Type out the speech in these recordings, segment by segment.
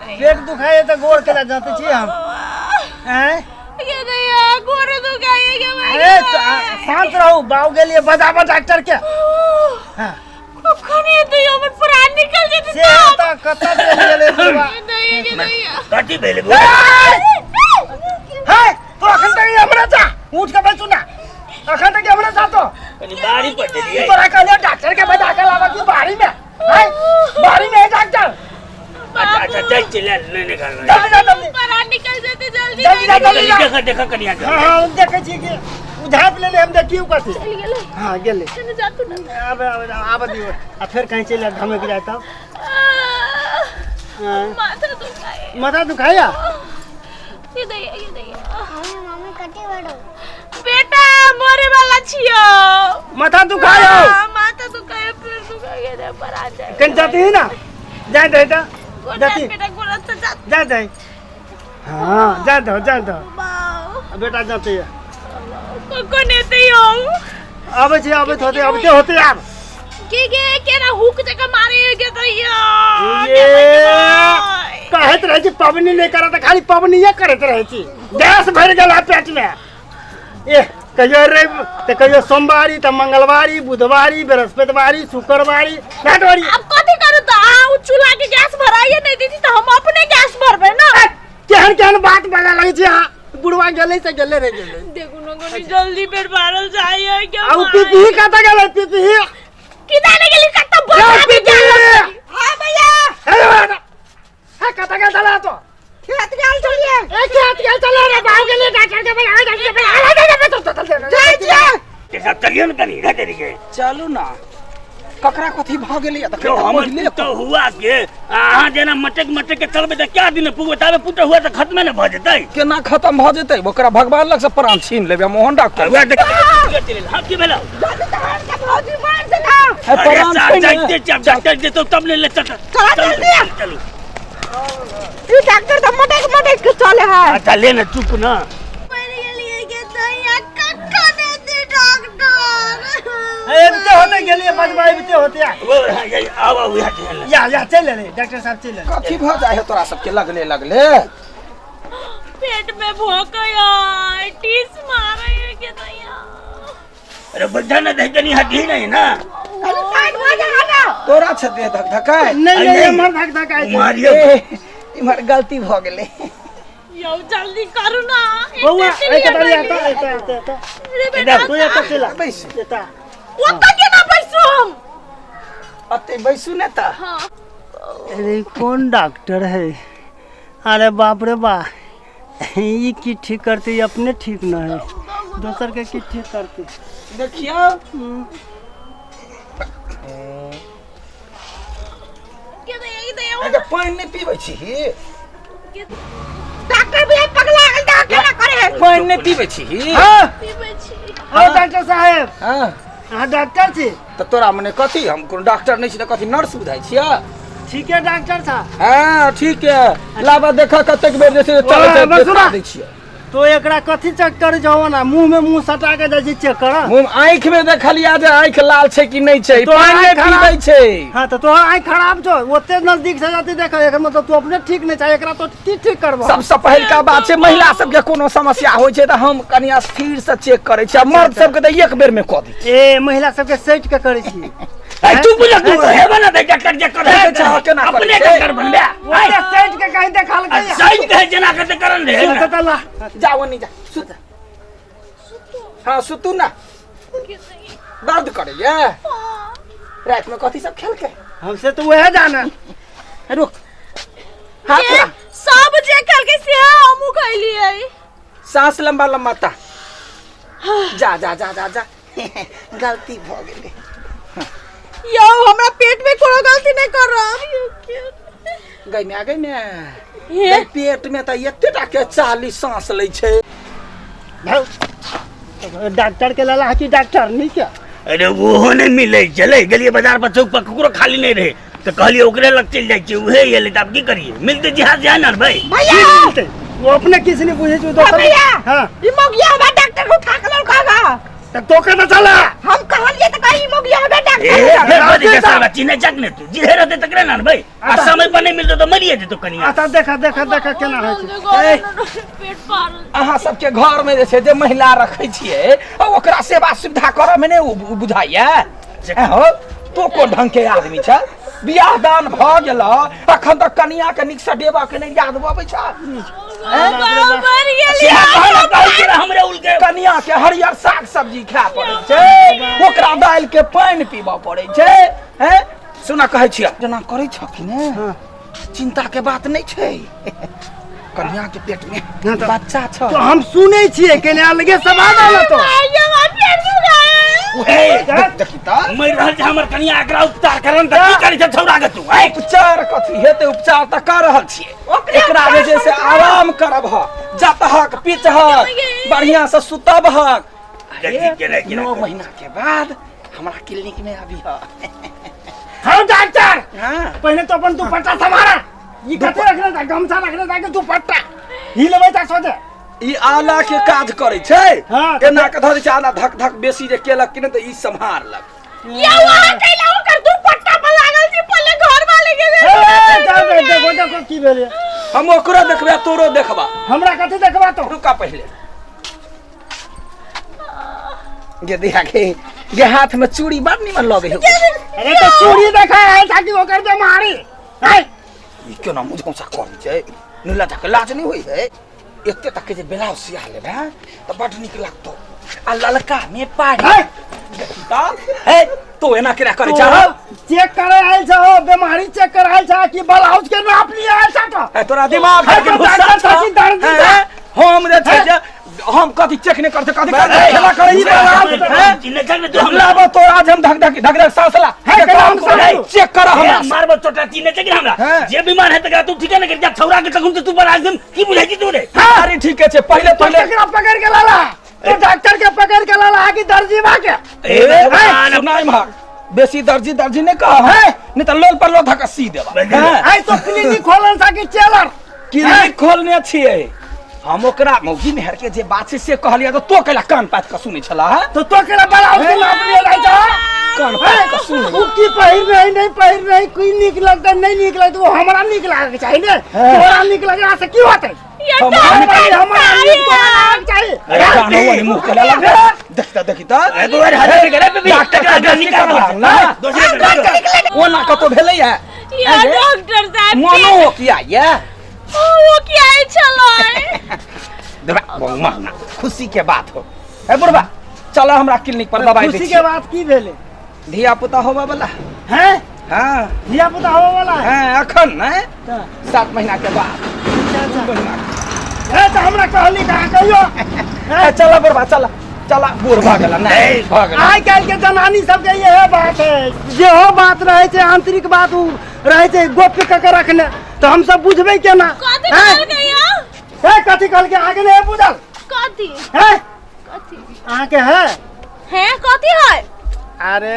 पेट दुखाए तो गोड़ के जाते छी हम हैं ये दैया गोड़ दुखाए के अरे शांत रहो बाऊ के लिए बतावा डॉक्टर के हां खने दैया हमर प्राण निकल जेते से त कत्ता ले ले दैया काटी भेले है तो अखन तक हमरा जा उठ के बैठू ना अखन तक हमरा जा तो बारी पड़ दिए तोरा कहले डॉक्टर के बता के लावा की बारी में है बारी में है डॉक्टर अच्छा चल चल ले निकाल जल्दी प्राण निकल जेते जल्दी देखा देखा कनिया हां देखे छी कि उधार ले ले हम देखियो कथि चल गेले हां गेले चल जातु ना अब दियो आ फिर कहीं चले घमे के जाता माथा दुखाया ये दैया मम्मी कटे बड़ो बेटा मरे वाला छियो माथा दुखायो माथा दुखायो पेट दुखायो रे पर आ जाए कहीं जाती है ना जा दे जाती बेटा गोरा से जा दे हां जा दो बाऊ बेटा जाती है कोने ते हो अब होते यार के ना हुक जगह मारे के दैया ये कहत रहे छी पवनी नहीं करत खाली पवनी ये करत रहे छी गैस भर गेला पेट में ए कहियो रे ते कहियो सोमवारी त मंगलवारी बुधवारी बृहस्पतिवारी शुक्रवारी लाटवारी अब कथि करू त आ चूल्हा के गैस भराइए नहीं दीदी त हम अपने गैस भरबे ना केहन बात बजा लगे छी हां बुढ़वा गेले से गेले रे गेले देखू न कोनी जल्दी पेट भरल जाइए क्या आ पीपी कता गेले पीपी किदाने गेली कत्ता बता दे हां भैया है कता गेल चला तो खेत गेल चलिए खेत गेल चले रे बाऊ के लिए डॉक्टर के भाई डॉक्टर के भाई देखा चलिए न कनी रे तेरी के चलू ना ककरा कथी भ गेली त तो हम तो हुआ के अहाँ जेना मटक के चलबे त क्या दिन पुगबे ताबे पुट हुआ त खत्म न भ जेतै केना खत्म भ जेतै ओकरा भगवान लग से प्राण छीन लेबे मोहन डॉक्टर हुआ देख हां की भेला प्राण जाइते डॉक्टर जे तो तब ले चल चलो ई डॉक्टर त मटक के चले है अच्छा ले न चुप न मेरे लिए के दैया कक्का देती डॉक्टर एबते होते गेलिए बजबाई एबते होते आओ या चल ले डॉक्टर साहब चल ले कथी भ जाय है तोरा सबके लगले पेट में भोकया टीस मारे के दैया अरे बद्धा न दे कनी हड्डी नहीं ना अरे साइड हो जा ना तोरा छ दे धक धकाय नहीं मर धकाय मारियो इमर गलती भ गेले यो जल्दी करू ना बउआ ए कतरी आता अरे बेटा तू ये तो चला बैस एता ओता के ना बैसू हम अते बैसू ने त हां अरे कौन डॉक्टर है अरे बाप रे बा ये की ठीक करते अपने ठीक ना है दूसर के की ठीक करते देखियो के दैया अगे पानी नहीं पीबै छी डॉक्टर भी पगला गेल डॉक्टर ना करे पानी नहीं पीबै छी हां पीबे छी हां डॉक्टर साहब हां हां डॉक्टर छी त तोरा मने कथी हम कोन डॉक्टर नहीं छी त कथी नर्स बुझाइ छिया ठीक है डॉक्टर साहब हां ठीक है लाबा देखा कतेक बेर जैसे चले देखा दै छियै तो एकरा कथी चेक करे जाओ ना मुंह में मुंह सटा के जाई चेक कर मुंह आंख में देखलिया जे आंख लाल छै कि नहीं छै तो पानी नहीं आँख पीबै छै हां तो आंख खराब छो ओते नजदीक से जाती देख एकर मतलब तू अपने ठीक नहीं चाहे एकरा तो ठीक करबो सबसे पहिलका बात छै महिला सबके कोनो समस्या होय छै त हम कनी स्थिर से चेक करै छी मर्द सबके त एक बेर में क दै छी ए महिला सबके सेट के करे छी तू बोला तू हेबे ना दे डॉक्टर जे कर केना अपने डॉक्टर बनबे ओते सेट के कहीं देखल के सही कहे जना करते करन रे ततला जाओ नहीं जा सुत हां सुतू ना दर्द करैया रात में कथी सब खेल के हमसे तो वह जाना रुक हाथ ला सब जे खेल के से हमू खइलिए सांस लंबा लंबा ता जा जा जा जा जा गलती भ गेलै यो हमरा पेट में कोनो गलती नहीं कर रहा गई में ये पेट में त एते टा के 40 सांस ले छै डॉक्टर के लाला की डॉक्टर नहीं क्या अरे वो नहीं मिले चले गलिए बाजार पर चौक पर कुकुरो खाली नहीं रहे तो कहलिए ओकरे लग चल जाय छै उहे ये ले तब की करिए मिलते जहाज जान ना भाई भैया वो अपने किसी ने पूछे जो भैया हां ई मगिया बा डॉक्टर को उठा के लड़कागा तो कहता चला हम कहलिए त कहीं मोगिया में ए डॉक्टर फिर बड़ी कैसा बच्ची ने जगने तू जिधे रहते तक रहना भाई आ समय पर नहीं मिलते तो मरिए जे तो कनिया आता देखा केना होइ छै पेट पारल अहाँ सबके घर में जे छै जे महिला रखै छियै ओकरा सेवा सुविधा करऽ में नहीं बुझाइए हो तो कोन ढंग के आदमी छ बियाह दान भ गेल अखन तक कनिया के नीक से देबा के नहीं याद अबै छ मर गेली हमरे उलके कनिया के हरियर साग सब्जी खाय पड़ै छै ओकरा दालि के पानि पीबऽ पड़ै छै हैं सुना कहै छियै जेना करै छ कि ने चिंता के बात नहीं छै कन्या के पेट में बच्चा छ तो हम सुनै छियै केने अलगे सवाल आला तो देखी त मर रहल छै हमर कनिया एकरा उपचार करन त की करै छै छौरा के तू उपचार कथी हेतै उपचार त कर रहल छियै एकरा वजह से आराम करब जतहक पिचहक बढ़िया से सुतब हक 9 महीना के बाद हमरा क्लिनिक में अभी हाँ डॉक्टर हां पहले तो अपन दुपट्टा संभाला ई कते रखने था गमछा रखने था कि दुपट्टा ही लेबै त सोचे ई आला के काज करे छै हाँ, एना के धरि छै आला धक धक बेसी जे केलक कि ने त ई संभारलक या वहां कैला ओकर दुपट्टा पर लागल छी पहले घर वाले के देखो की भेलै हम ओकरो देखबे तोरो देखबा हमरा कते देखबा तो रुका पहले ये देखा के ये हाथ में चूड़ी बड़ निमन लगे हो अरे तो चूड़ी देखा है ताकि ओकर बेमारी है ई क्यों ना मुझको सा कर छै नीला तक लाज नहीं होई है एते तक के जे ब्लाउज सिया लेबे त बड निक लागतो आ ललका में पाड़ी है त है तो एना केना करे छ चेक करे आइल छ हो बेमारी चेक करे आइल छ कि ब्लाउज के नाप लिया आइल छ तो तोरा दिमाग है के तो गुस्सा डॉक्टर छ की दर्द हैं? हम रे छै जे हम कथी चेक नहीं करते कथी करते खेला करे ई ब्लाउज चिन्ह जगने तू हमला बा तो आज हम धक धक धक धक सांसला है काम करे चेक कर हमरा मारबो चोटा चिन्ह जगने हमरा हाँ। जे बीमार है तकरा तू ठीक है ना कर जा छौरा के तकुन तू पर आज की बुझाई छी तू रे अरे ठीक है पहले तो एकरा पकड़ के लाला तो डॉक्टर के पकड़ के लाला आगे दर्जी बा के सुनाई भाग बेसी दर्जी नहीं कहा है नहीं तो लोल पर लो धक्का सी देबा आई तो क्लिनिक खोलन सा कि चेलर क्लिनिक खोलने छिए हम ओकरा मौगी मेहर के जे बात से कहलिया तो केला कान पात के सुनै छला है तो केला ब्लाउज के नाप लिया जाय छ कान पात के सुन उ की पहिर नहीं कोई निक लगता नहीं निक लगता वो हमरा निक लागे चाहिए ने तोरा निक लगे से की होतै हमरा निक चाहिए अरे गानो वाली मुंह केला लगे देखता ए तू अरे हरे के रे डॉक्टर का निकाल ना दूसरे वो ना कतो भेलै है या डॉक्टर साहब मोनो किया ये वो क्या है चलो देखा माना खुशी के बात हो है बुढ़वा चलो हमरा क्लिनिक पर दवाई दे खुशी के बात की भेले धिया पुता होबा वाला हैं हां धिया पुता होवे वाला है हां अखन नहीं 7 महीना के बाद ए तो हमरा कहली कहां कहियो चला बुढ़वा चला बूढ़ भागला नहीं भागला आइ काल के जनानी सब के ये बात है जे हो बात रहे छै आंतरिक बात उ रहे छै गोप्य क रखने तो हम सब बुझबे केना कथी कहल गया ए कथी कहल के आगे नहीं बुझल कथी है कथी आहाँ के है कथी है अरे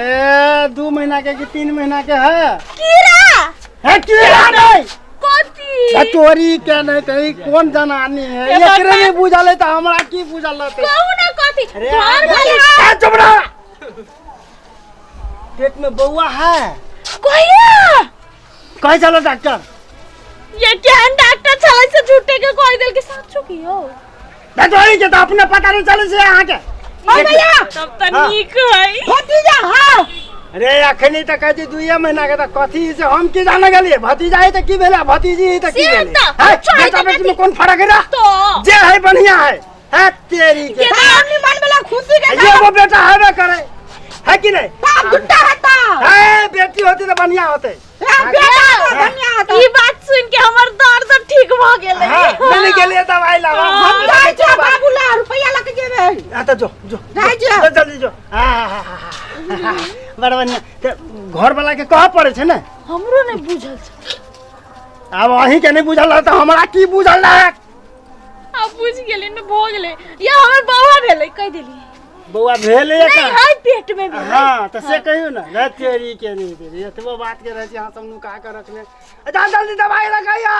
2 महीना के कि 3 महीना के है कीड़ा कीड़ा नहीं कथी चोरी के नहीं कहीं कौन जनानी है ए एकरे बाबा। नहीं बुझल है तो हमरा की बुझल रहते कहू ना कथी अरे घर वाला चुप रह पेट में बउआ है कहिया कहे चलो डॉक्टर ये केहन डॉक्टर छलै से झूठे के कह देल के साथ चुकी हो डॉक्टर के तो अपने पता नहीं चले से आहाँ के भैया तब त हाँ। नीक है भतीजा हां अरे अखनी तक कहती 2 महीना के तक कथी से हम की जाने गेलिए भतीजा है तो की भेला भतीजी है तो की से भेले तो, है अच्छा है बेटा तो बेटी में कौन फर्क है ना तो जे है बढ़िया है तेरी के ये तो अपनी मन वाला खुशी के ये वो बेटा है करे है कि नहीं बाप गुट्टा रहता है बेटी होती तो बढ़िया होते ई बात सुन के हमर दर्द ठीक भ गेलै मिल गेलिए दवाई लावा हम जाय छै बाबूला रुपया लग जेबे आ तो जो जल्दी जो बड़ बढ़िया तो घर वाला के कह पड़े छै ना हमरो नहीं बुझल छै अब अहीं के नहीं बुझल रहा तो हमरा की बुझल रहा अब बुझ गेली न भ गेलै या हमर बौआ भेलै कह देली बउआ भेले नहीं है पेट में भी हाँ तो से कहियो ना रे तेरी के नहीं तेरी एतबो बात के रहे छी हां सब नुका के रखले जल्दी दवाई लगाइए